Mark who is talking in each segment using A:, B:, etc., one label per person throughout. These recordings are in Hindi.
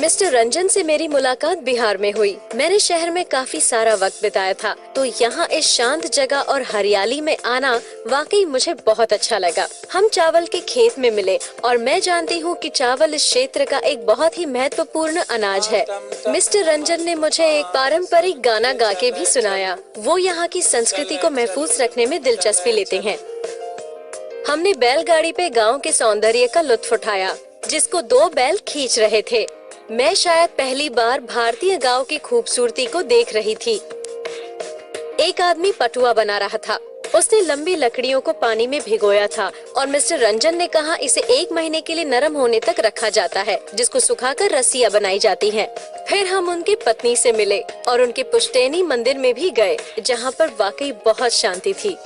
A: मिस्टर रंजन से मेरी मुलाकात बिहार में हुई। मैंने शहर में काफी सारा वक्त बिताया था, तो यहाँ इस शांत जगह और हरियाली में आना वाकई मुझे बहुत अच्छा लगा। हम चावल के खेत में मिले और मैं जानती हूँ कि चावल इस क्षेत्र का एक बहुत ही महत्वपूर्ण अनाज है। मिस्टर रंजन ने मुझे एक पारंपरिक गाना गा के भी सुनाया। वो यहाँ की संस्कृति को महफूज रखने में दिलचस्पी लेते हैं। हमने बैलगाड़ी पे गांव के सौंदर्य का लुत्फ उठाया, जिसको 2 बैल खींच रहे थे। मैं शायद पहली बार भारतीय गांव की खूबसूरती को देख रही थी। एक आदमी पटुआ बना रहा था। उसने लंबी लकड़ियों को पानी में भिगोया था और मिस्टर रंजन ने कहा इसे 1 महीने के लिए नरम होने तक रखा जाता है, जिसको सुखाकर रस्सियां बनाई जाती हैं। फिर हम उनकी पत्नी से मिले और उनके पुश्तैनी मंदिर में भी गए, जहाँ पर वाकई बहुत शांति थी।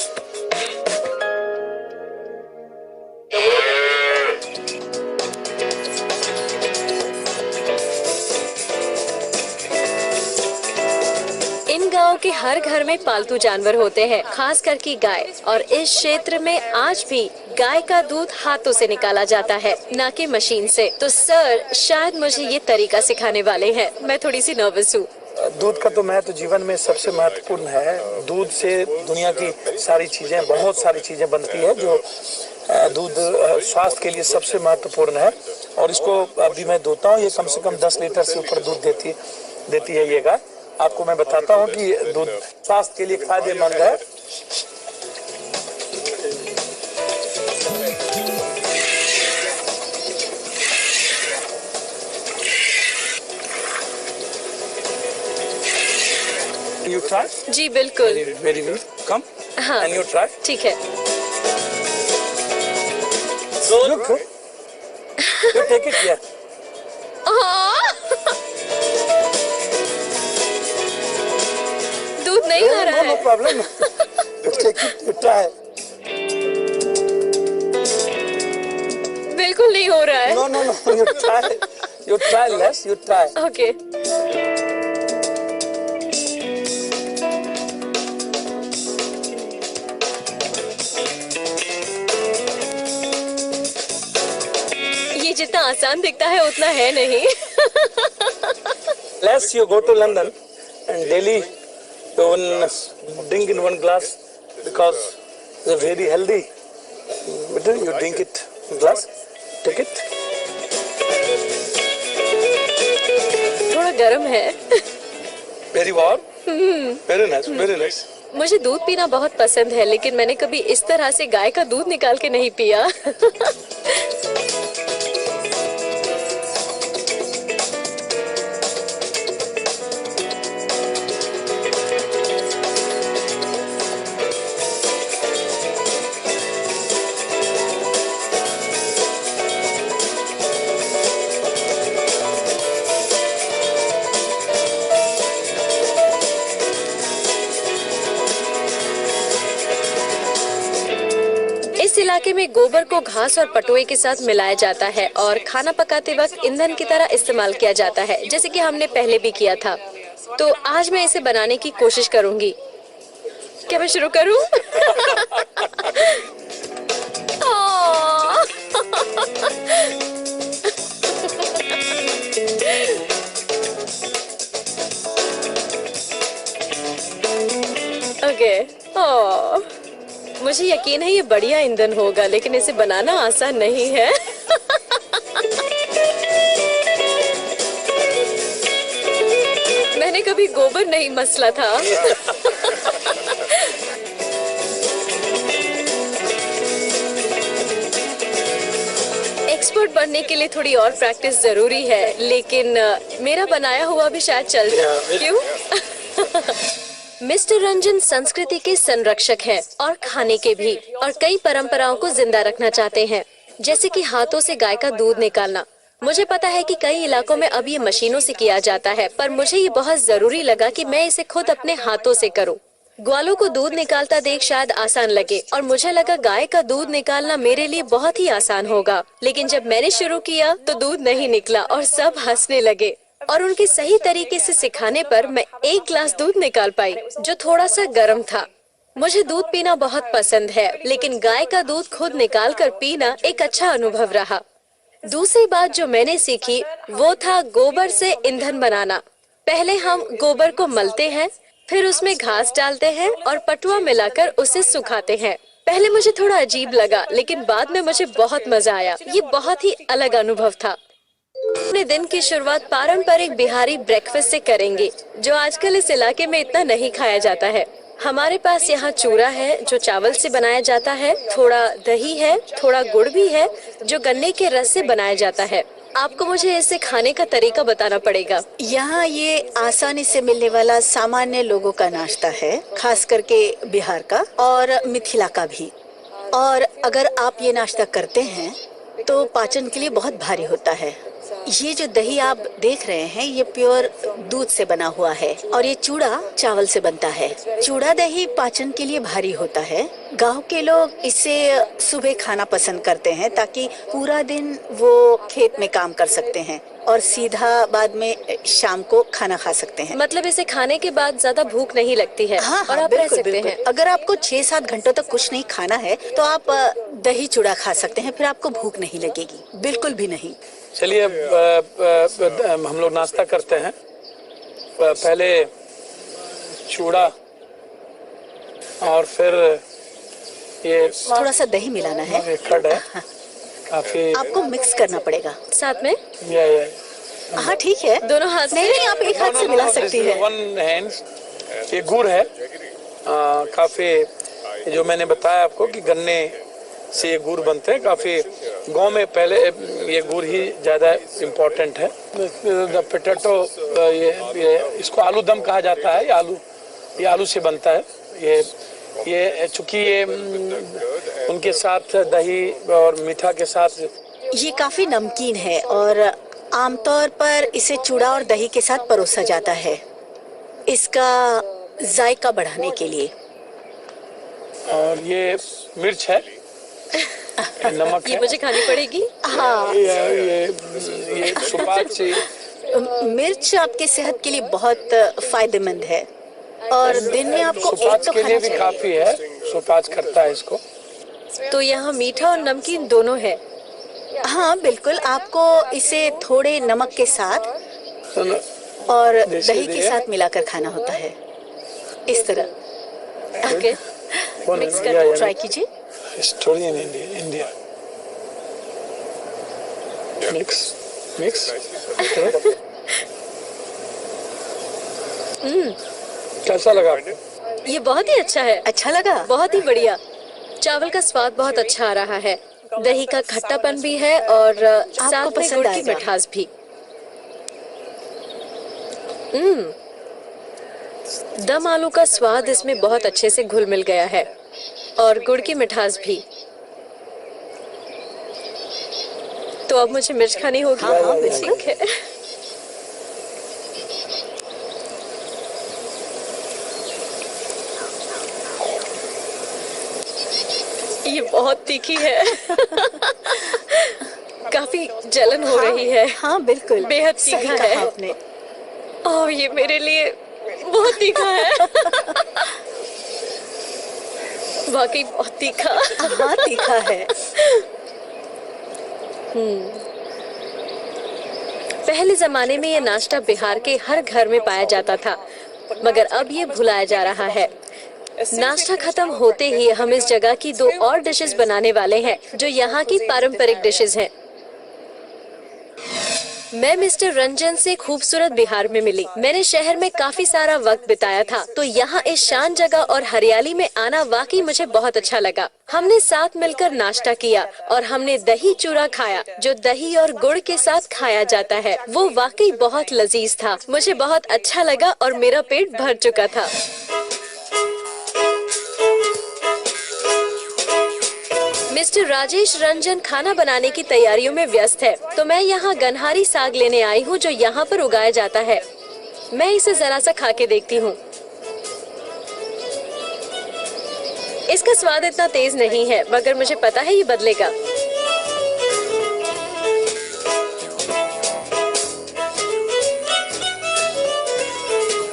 A: गांव के हर घर में पालतू जानवर होते हैं, खास करके गाय, और इस क्षेत्र में आज भी गाय का दूध हाथों से निकाला जाता है, न कि मशीन से। तो सर, शायद मुझे ये तरीका सिखाने वाले हैं। मैं थोड़ी सी नर्वस हूँ।
B: दूध का तो महत्व जीवन में सबसे महत्वपूर्ण है। दूध से दुनिया की सारी चीजें, बहुत सारी चीजें बनती है, जो दूध स्वास्थ्य के लिए सबसे महत्वपूर्ण है। और इसको अभी मैं दूधता हूँ, ये कम से कम 10 लीटर से ऊपर दूध देती है ये गाय। आपको मैं बताता हूँ कि दूध स्वास्थ्य के लिए फायदेमंद है। You try?
A: जी बिल्कुल।
B: Very good. Come.
A: हाँ।
B: And you try?
A: ठीक है।
B: Look. You take it here.
A: दूध नहीं आ रहा है।
B: No problem. You take it. You try.
A: बिल्कुल नहीं हो रहा है।
B: No. You try. You try less. You try.
A: Okay. ये जितना आसान दिखता है उतना है नहीं।
B: Less you go to London and daily you drink in 1 glass because it's very healthy. Better you drink it in glass. Take it.
A: थोड़ा गर्म है।
B: Very warm. Very nice. Very nice.
A: मुझे दूध पीना बहुत पसंद है, लेकिन मैंने कभी इस तरह से गाय का दूध निकाल के नहीं पिया। इस इलाके में गोबर को घास और पटुए के साथ मिलाया जाता है और खाना पकाते वक्त ईंधन की तरह इस्तेमाल किया जाता है, जैसे कि हमने पहले भी किया था। तो आज मैं इसे बनाने की कोशिश करूंगी। क्या मैं शुरू करूं? ओके। मुझे यकीन है ये बढ़िया ईंधन होगा, लेकिन इसे बनाना आसान नहीं है। मैंने कभी गोबर नहीं मसला था। एक्सपर्ट बनने के लिए थोड़ी और प्रैक्टिस जरूरी है, लेकिन मेरा बनाया हुआ भी शायद चल जाए। क्यों? मिस्टर रंजन संस्कृति के संरक्षक हैं और खाने के भी, और कई परंपराओं को जिंदा रखना चाहते हैं, जैसे कि हाथों से गाय का दूध निकालना। मुझे पता है कि कई इलाकों में अब ये मशीनों से किया जाता है, पर मुझे ये बहुत जरूरी लगा कि मैं इसे खुद अपने हाथों से करूं। ग्वालों को दूध निकालता देख शायद आसान लगे, और मुझे लगा गाय का दूध निकालना मेरे लिए बहुत ही आसान होगा, लेकिन जब मैंने शुरू किया तो दूध नहीं निकला और सब हंसने लगे। और उनके सही तरीके से सिखाने पर मैं 1 गिलास दूध निकाल पाई, जो थोड़ा सा गर्म था। मुझे दूध पीना बहुत पसंद है, लेकिन गाय का दूध खुद निकाल कर पीना एक अच्छा अनुभव रहा। दूसरी बात जो मैंने सीखी वो था गोबर से ईंधन बनाना। पहले हम गोबर को मलते हैं, फिर उसमें घास डालते हैं और पटुआ मिलाकर उसे सुखाते हैं। पहले मुझे थोड़ा अजीब लगा, लेकिन बाद में मुझे बहुत मजा आया। ये बहुत ही अलग अनुभव था। अपने दिन की शुरुआत पारंपरिक बिहारी ब्रेकफास्ट से करेंगे, जो आजकल इस इलाके में इतना नहीं खाया जाता है। हमारे पास यहाँ चूरा है जो चावल से बनाया जाता है, थोड़ा दही है, थोड़ा गुड़ भी है जो गन्ने के रस से बनाया जाता है। आपको मुझे इसे खाने का तरीका बताना पड़ेगा।
C: यहाँ ये आसानी से मिलने वाला सामान्य लोगों का नाश्ता है, खास करके बिहार का और मिथिला का भी। और अगर आप ये नाश्ता करते हैं तो पाचन के लिए बहुत भारी होता है। ये जो दही आप देख रहे हैं ये प्योर दूध से बना हुआ है और ये चूड़ा चावल से बनता है। चूड़ा दही पाचन के लिए भारी होता है। गांव के लोग इसे सुबह खाना पसंद करते हैं ताकि पूरा दिन वो खेत में काम कर सकते हैं और सीधा बाद में शाम को खाना खा सकते हैं।
A: मतलब इसे खाने के बाद ज्यादा भूख नहीं लगती है।
C: हाँ,
A: और आप रह
C: बिल्कुल,
A: सकते
C: बिल्कुल।
A: हैं।
C: अगर आपको 6-7 घंटों तक कुछ नहीं खाना है तो आप दही चूड़ा खा सकते हैं, फिर आपको भूख नहीं लगेगी, बिल्कुल भी नहीं।
B: चलिए अब हम लोग नाश्ता करते हैं। पहले चूड़ा और फिर ये
C: थोड़ा सा दही मिलाना है,
B: ये कर्ड है, काफी
C: आपको मिक्स करना पड़ेगा।
A: साथ में
B: ये
C: हाँ ठीक है,
A: दोनों हाथ से?
C: नहीं आप एक हाथ से मिला सकती है।
B: One hand. ये गुड़ है, काफी जो मैंने बताया आपको कि गन्ने से ये गुड़ बनते हैं। काफी गांव में पहले ये गुड़ ही ज्यादा इम्पोर्टेंट है। पोटैटो ये इसको आलू दम कहा जाता है। ये आलू से बनता है। ये चूंकि ये उनके साथ दही और मीठा के साथ
C: ये काफी नमकीन है और आमतौर पर इसे चूड़ा और दही के साथ परोसा जाता है, इसका जायका बढ़ाने के लिए।
B: और ये मिर्च है, नमक
A: ये
B: है।
A: मुझे खानी पड़ेगी।
C: हाँ,
B: ये सुपाच्य से
C: मिर्च आपके सेहत के लिए बहुत फायदेमंद है और दिन में आपको एक
B: सुपाच्य
C: तो
B: के
C: खाना
B: लिए भी
C: चाहिए।
B: काफी है। सुपाच्य करता है इसको।
A: तो यहाँ मीठा और नमकीन दोनों है।
C: हाँ बिल्कुल, आपको इसे थोड़े नमक के साथ और दही के साथ मिलाकर खाना होता है, इस तरह।
A: ओके,
C: मिक्स कर ट्राई कीजिए।
B: स्टोरी इन इंडिया मिक्स कैसा लगा आपको?
A: ये बहुत ही अच्छा है।
C: अच्छा लगा?
A: बहुत ही बढ़िया। चावल का स्वाद बहुत अच्छा आ रहा है, दही का खट्टापन भी है और साथ में
C: पसंद
A: गुड़ की
C: आएगा।
A: मिठास भी। दम आलू का स्वाद इसमें बहुत अच्छे से घुल मिल गया है और गुड़ की मिठास भी। तो अब मुझे मिर्च खानी होगी।
C: हाँ,
A: ठीक है। ये बहुत तीखी है। काफी जलन हो रही है।
C: हाँ बिल्कुल,
A: बेहद
C: सही
A: तीखा
C: कहा
A: है।
C: आपने।
A: और ये मेरे लिए बहुत तीखा है। वाकई बहुत तीखा।
C: हाँ तीखा है।
A: पहले जमाने में ये नाश्ता बिहार के हर घर में पाया जाता था, मगर अब ये भुलाया जा रहा है। नाश्ता खत्म होते ही हम इस जगह की 2 और डिशेस बनाने वाले हैं जो यहाँ की पारंपरिक डिशेस हैं। मैं मिस्टर रंजन से खूबसूरत बिहार में मिली। मैंने शहर में काफी सारा वक्त बिताया था, तो यहाँ इस शांत जगह और हरियाली में आना वाकई मुझे बहुत अच्छा लगा। हमने साथ मिलकर नाश्ता किया और हमने दही चूरा खाया, जो दही और गुड़ के साथ खाया जाता है। वो वाकई बहुत लजीज था। मुझे बहुत अच्छा लगा और मेरा पेट भर चुका था। मिस्टर राजेश रंजन खाना बनाने की तैयारियों में व्यस्त है, तो मैं यहाँ गनहारी साग लेने आई हूँ जो यहाँ पर उगाया जाता है। मैं इसे जरा सा खा के देखती हूँ। इसका स्वाद इतना तेज नहीं है, मगर मुझे पता है ये बदलेगा।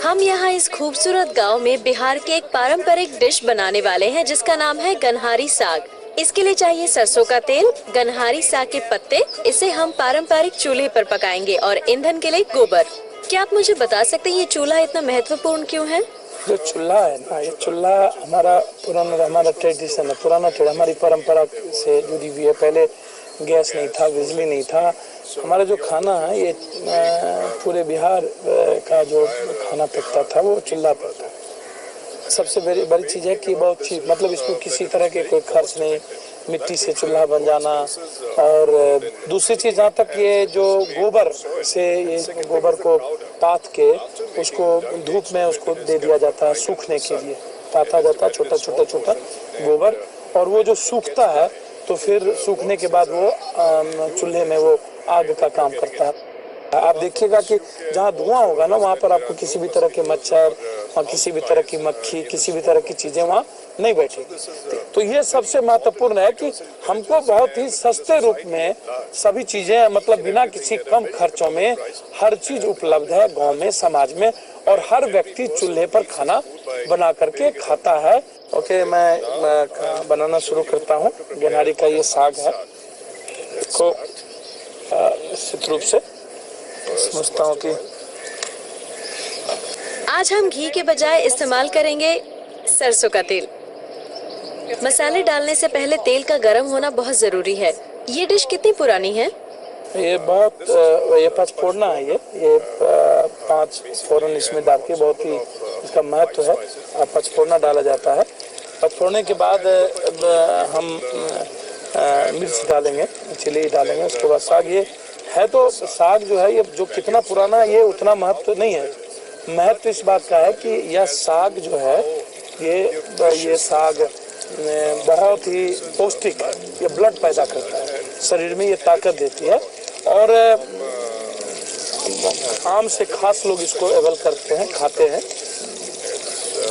A: हम यहाँ इस खूबसूरत गांव में बिहार के एक पारंपरिक डिश बनाने वाले हैं जिसका नाम है गनहारी साग। इसके लिए चाहिए सरसों का तेल, गनहारी साग के पत्ते। इसे हम पारंपरिक चूल्हे पर पकाएंगे और ईंधन के लिए गोबर। क्या आप मुझे बता सकते हैं ये चूल्हा इतना महत्वपूर्ण क्यों है?
B: जो चूल्हा है ना, ये चूल्हा हमारा ट्रेडिशन है, हमारी परंपरा से जुड़ी हुई है। पहले गैस नहीं था, बिजली नहीं था। हमारा जो खाना है ये पूरे बिहार का जो खाना पकता था वो चूल्हा पर था। सबसे बड़ी चीज़ है कि बहुत चीज मतलब इसमें किसी तरह के कोई खर्च नहीं, मिट्टी से चूल्हा बन जाना। और दूसरी चीज़, जहाँ तक ये जो गोबर से, ये गोबर को पाथ के उसको धूप में उसको दे दिया जाता है सूखने के लिए, पाथा जाता है छोटा गोबर, और वो जो सूखता है तो फिर सूखने के बाद वो चूल्हे में वो आग का काम करता है। आप देखिएगा कि जहाँ धुआं होगा ना, वहाँ पर आपको किसी भी तरह के मच्छर और किसी भी तरह की मक्खी, किसी भी तरह की चीजें वहाँ नहीं बैठेगी। तो ये सबसे महत्वपूर्ण है कि हमको बहुत ही सस्ते रूप में सभी चीजें, मतलब बिना किसी कम खर्चों में हर चीज उपलब्ध है गांव में, समाज में, और हर व्यक्ति चूल्हे पर खाना बना करके खाता है। ओके, मैं बनाना शुरू करता हूँ। गेनहारी का ये साग है, इसको निश्चित रूप से समझता हूँ कि
A: आज हम घी के बजाय इस्तेमाल करेंगे सरसों का तेल। मसाले डालने से पहले तेल का गर्म होना बहुत जरूरी है। ये डिश कितनी पुरानी है?
B: ये पाँच फोड़ना है। ये 5 फोरन इसमें डाल के बहुत ही इसका महत्व है। पाँच फोड़ना डाला जाता है। पाँच फोड़ने के बाद हम मिर्च डालेंगे, चिली डालेंगे। उसके बाद साग, ये है तो साग जो है, ये जो कितना पुराना है ये उतना महत्व नहीं है। महत्व इस बात का है कि यह साग जो है, ये साग बहुत ही पौष्टिक है। ये ब्लड पैदा करता है, शरीर में ये ताकत देती है। और आम से खास लोग इसको अवेल करते हैं, खाते हैं।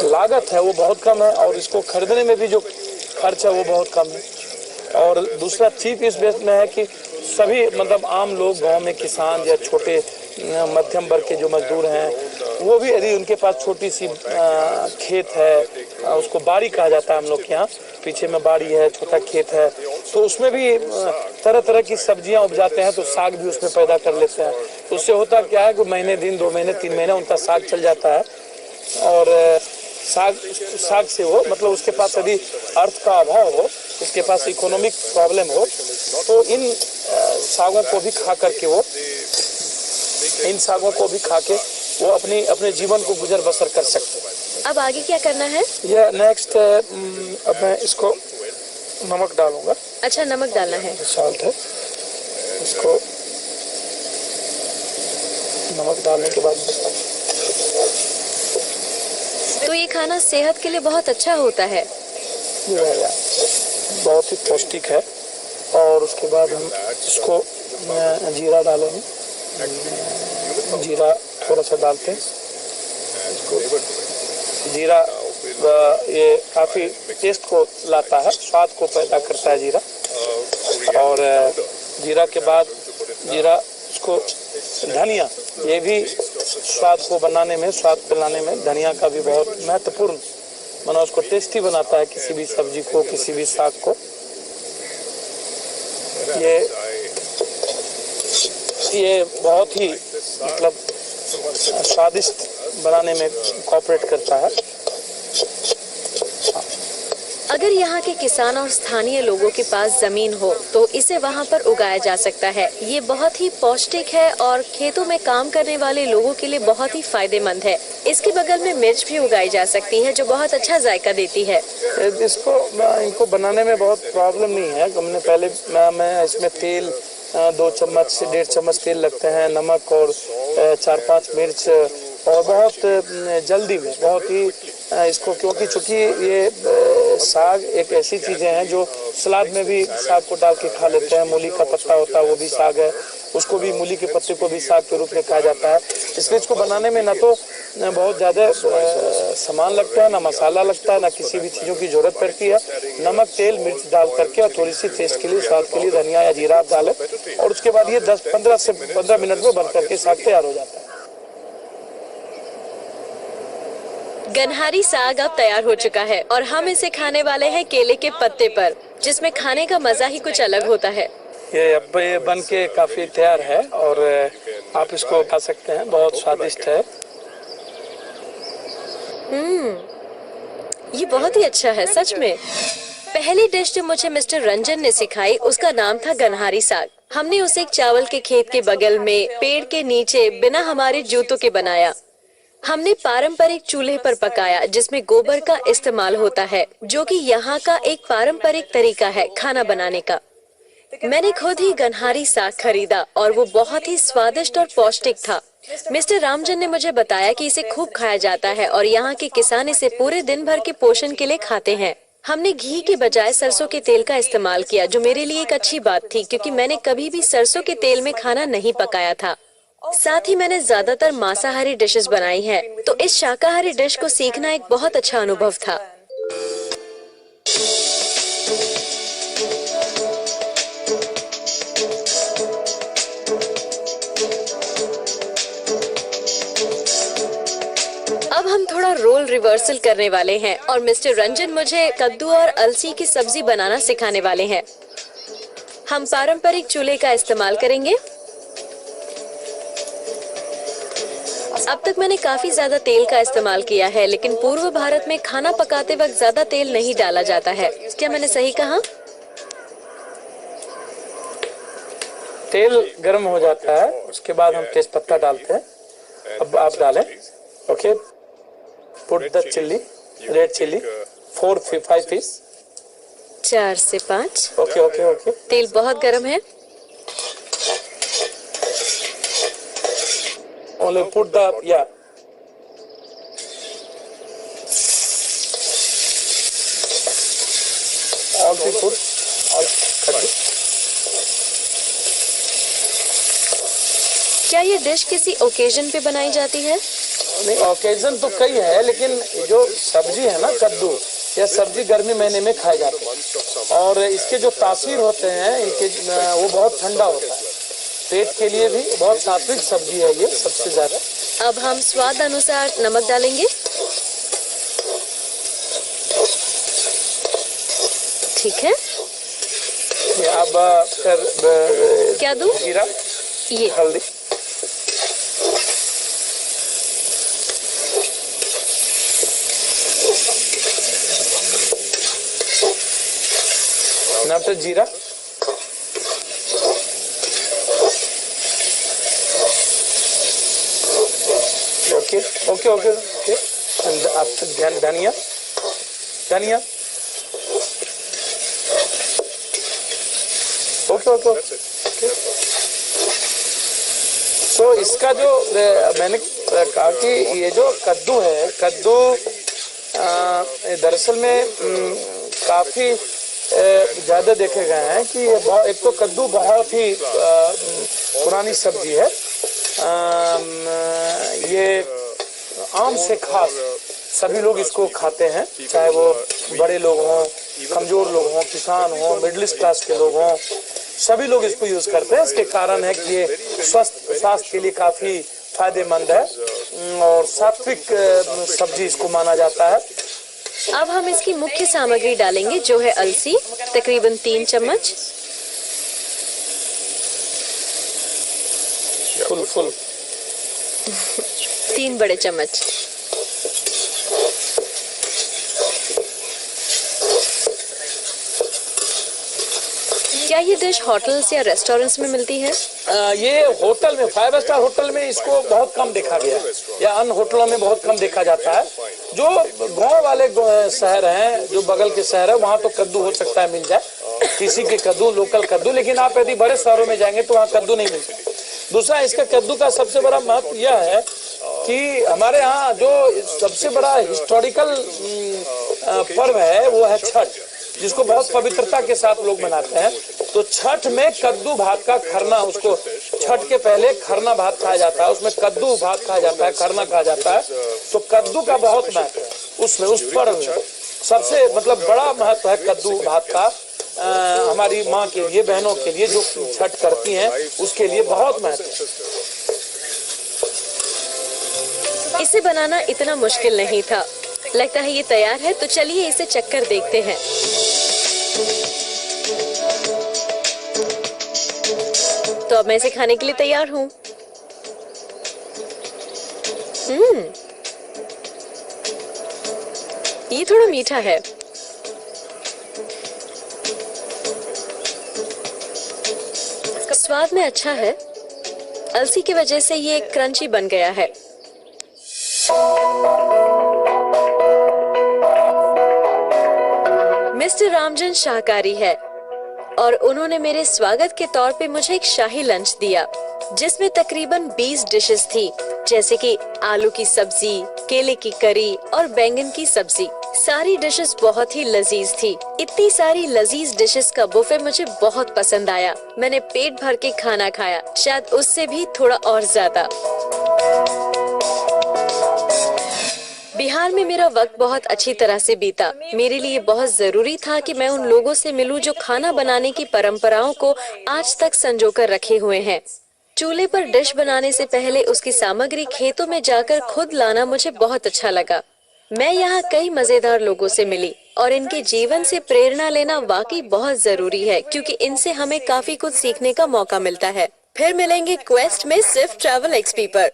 B: लागत है वो बहुत कम है, और इसको खरीदने में भी जो खर्च है वो बहुत कम है। और दूसरा चीज इस बेस में है कि सभी, मतलब आम लोग, गांव में किसान या छोटे मध्यम वर्ग के जो मजदूर हैं, वो भी यदि उनके पास छोटी सी खेत है, उसको बाड़ी कहा जाता है हम लोग के यहाँ, पीछे में बाड़ी है, छोटा खेत है, तो उसमें भी तरह तरह की सब्जियां उपजाते हैं, तो साग भी उसमें पैदा कर लेते हैं। तो उससे होता क्या है कि महीने दिन, 2 महीने 3 महीने उनका साग चल जाता है। और साग से वो, मतलब उसके पास यदि अर्थ का अभाव हो, उसके पास इकोनॉमिक प्रॉब्लम हो, तो इन सागों को भी खा करके वो अपने जीवन को गुजर बसर कर सकते हैं।
A: अब आगे क्या करना है?
B: यह नेक्स्ट, अब मैं इसको नमक डालूंगा।
A: अच्छा, नमक डालना है।
B: साल्ट है, इसको नमक डालने के बाद
A: तो ये खाना सेहत के लिए बहुत अच्छा होता है।
B: बहुत ही पौष्टिक है। और उसके बाद हम इसको जीरा डालेंगे। जीरा थोड़ा सा डालते हैं इसको। जीरा ये काफी टेस्ट को लाता है, स्वाद को पैदा करता है जीरा। और जीरा के बाद इसको धनिया, ये भी स्वाद को बनाने में, स्वाद को लाने में धनिया का भी बहुत महत्वपूर्ण, माना उसको टेस्टी बनाता है, किसी भी सब्जी को, किसी भी साग को। ये बहुत ही, मतलब स्वादिष्ट बनाने में कोऑपरेट करता है।
A: अगर यहाँ के किसान और स्थानीय लोगों के पास जमीन हो तो इसे वहाँ पर उगाया जा सकता है। ये बहुत ही पौष्टिक है और खेतों में काम करने वाले लोगों के लिए बहुत ही फायदेमंद है। इसके बगल में मिर्च भी उगाई जा सकती है जो बहुत अच्छा जायका देती है।
B: इनको बनाने में बहुत प्रॉब्लम नहीं है। हमने पहले मैं इसमें तेल 2 चम्मच से 1.5 चम्मच तेल लगते हैं, नमक और 4-5 मिर्च, और बहुत जल्दी में, बहुत ही इसको, क्योंकि चूंकि ये साग एक ऐसी चीजें हैं जो सलाद में भी साग को डाल के खा लेते हैं। मूली का पत्ता होता है, वो भी साग है, उसको भी, मूली के पत्ते को भी साग के रूप में खाया जाता है। इसलिए इसको बनाने में ना तो बहुत ज़्यादा सामान लगता है, ना मसाला लगता है, ना किसी भी चीज़ों की जरूरत पड़ती है। नमक, तेल, मिर्च डाल करके और थोड़ी सी टेस्ट के लिए, स्वाद के लिए धनिया या जीरा आप डालें, और उसके बाद ये 10-15 मिनट में बन करके साग तैयार हो जाता है।
A: गनहारी साग अब तैयार हो चुका है और हम इसे खाने वाले हैं केले के पत्ते पर। जिसमें खाने का मजा ही कुछ अलग होता है।
B: ये अब ये बन के काफी तैयार है और आप इसको खा सकते हैं, बहुत स्वादिष्ट है।
A: ये बहुत ही अच्छा है सच में। पहली डिश जो मुझे मिस्टर रंजन ने सिखाई उसका नाम था गनहारी साग। हमने उसे एक चावल के खेत के बगल में पेड़ के नीचे बिना हमारे जूतों के बनाया। हमने पारंपरिक चूल्हे पर पकाया जिसमें गोबर का इस्तेमाल होता है, जो कि यहाँ का एक पारंपरिक तरीका है खाना बनाने का। मैंने खुद ही गनहारी साग खरीदा और वो बहुत ही स्वादिष्ट और पौष्टिक था। मिस्टर रामजन ने मुझे बताया कि इसे खूब खाया जाता है और यहाँ के किसान इसे पूरे दिन भर के पोषण के लिए खाते हैं। हमने घी के बजाय सरसों के तेल का इस्तेमाल किया, जो मेरे लिए एक अच्छी बात थी क्योंकि मैंने कभी भी सरसों के तेल में खाना नहीं पकाया था। साथ ही मैंने ज्यादातर मांसाहारी डिशेस बनाई हैं, तो इस शाकाहारी डिश को सीखना एक बहुत अच्छा अनुभव था। अब हम थोड़ा रोल रिवर्सल करने वाले हैं और मिस्टर रंजन मुझे कद्दू और अलसी की सब्जी बनाना सिखाने वाले हैं। हम पारंपरिक चूल्हे का इस्तेमाल करेंगे। अब तक मैंने काफी ज्यादा तेल का इस्तेमाल किया है, लेकिन पूर्व भारत में खाना पकाते वक्त ज्यादा तेल नहीं डाला जाता है। क्या मैंने सही कहा?
B: तेल गर्म हो जाता है, उसके बाद हम तेज पत्ता डालते हैं। अब आप डालें। Okay, put the chilli, red chilli 4-5 piece.
A: 4 से 5।
B: Okay okay okay.
A: तेल बहुत गर्म है।
B: Only put the all the food, all cut it.
A: क्या ये डिश किसी ओकेजन पे बनाई जाती है?
B: नहीं, ओकेजन तो कई है, लेकिन जो सब्जी है ना कद्दू, यह सब्जी गर्मी महीने में खाई जाती है और इसके जो तासीर होते हैं इनके वो बहुत ठंडा होता है, पेट के लिए भी बहुत सात्विक सब्जी है ये सबसे ज्यादा।
A: अब हम स्वाद अनुसार नमक डालेंगे। ठीक है।
B: अब फिर
A: क्या दूं?
B: जीरा,
A: ये
B: हल्दी, फिर जीरा, okay okay okay okay. After धनिया, धनिया, ओके ओके ओके। तो इसका जो मैंने कहा कि ये जो कद्दू है, कद्दू दरअसल में काफी ज्यादा देखे गए हैं कि एक तो कद्दू बहुत ही पुरानी सब्जी है। ये आम से खास सभी लोग इसको खाते हैं, चाहे वो बड़े लोग हों, कमजोर लोग हों, किसान हों, मिडिल क्लास के लोग हों, सभी लोग इसको यूज करते हैं। इसके कारण है कि ये स्वास्थ्य के लिए काफी फायदेमंद है और सात्विक सब्जी इसको माना जाता है।
A: अब हम इसकी मुख्य सामग्री डालेंगे जो है अलसी, तकरीबन 3 चम्मच।
B: फुल
A: 3 बड़े चम्मच। क्या ये डिश होटल्स या रेस्टोरेंट्स में मिलती है?
B: ये होटल में, 5 स्टार होटल में इसको बहुत कम देखा गया या अन्य होटलों में बहुत कम देखा जाता है। जो गांव वाले शहर हैं, जो बगल के शहर है, वहाँ तो कद्दू हो सकता है मिल जाए, किसी के कद्दू, लोकल कद्दू, लेकिन आप यदि बड़े शहरों में जाएंगे तो वहाँ कद्दू नहीं मिलता। दूसरा, इसका कद्दू का सबसे बड़ा महत्व यह है कि हमारे यहाँ जो सबसे बड़ा हिस्टोरिकल पर्व है वो है छठ, जिसको बहुत पवित्रता के साथ लोग मनाते हैं। तो छठ में कद्दू भात का खरना, उसको छठ के पहले खरना भात खाया जाता है, उसमें कद्दू भात खाया जाता है, खरना खाया जाता है। तो कद्दू का बहुत महत्व है उसमें, उस पर्व में सबसे मतलब बड़ा महत्व है कद्दू भात का। हमारी माँ के लिए, बहनों के लिए जो छठ करती हैं, उसके लिए बहुत महत्व है।
A: इसे बनाना इतना मुश्किल नहीं था। लगता है ये तैयार है, तो चलिए इसे चखकर देखते हैं। अब मैं इसे खाने के लिए तैयार हूँ। ये थोड़ा मीठा है। स्वाद में अच्छा है। अलसी की वजह से ये क्रंची बन गया है। मिस्टर रामजन शाकाहारी है और उन्होंने मेरे स्वागत के तौर पे मुझे एक शाही लंच दिया जिसमें तकरीबन 20 डिशेस थी, जैसे कि आलू की सब्जी, केले की करी और बैंगन की सब्जी। सारी डिशेस बहुत ही लजीज थी। इतनी सारी लजीज डिशेस का बुफे मुझे बहुत पसंद आया। मैंने पेट भर के खाना खाया, शायद उससे भी थोड़ा और ज्यादा। बिहार में मेरा वक्त बहुत अच्छी तरह से बीता। मेरे लिए बहुत जरूरी था कि मैं उन लोगों से मिलूं जो खाना बनाने की परंपराओं को आज तक संजोकर रखे हुए हैं। चूल्हे पर डिश बनाने से पहले उसकी सामग्री खेतों में जाकर खुद लाना मुझे बहुत अच्छा लगा। मैं यहाँ कई मजेदार लोगों से मिली और इनके जीवन से प्रेरणा लेना वाकई बहुत जरूरी है, क्योंकि इनसे हमें काफी कुछ सीखने का मौका मिलता है। फिर मिलेंगे क्वेस्ट में सिर्फ ट्रैवल एक्सपी पर।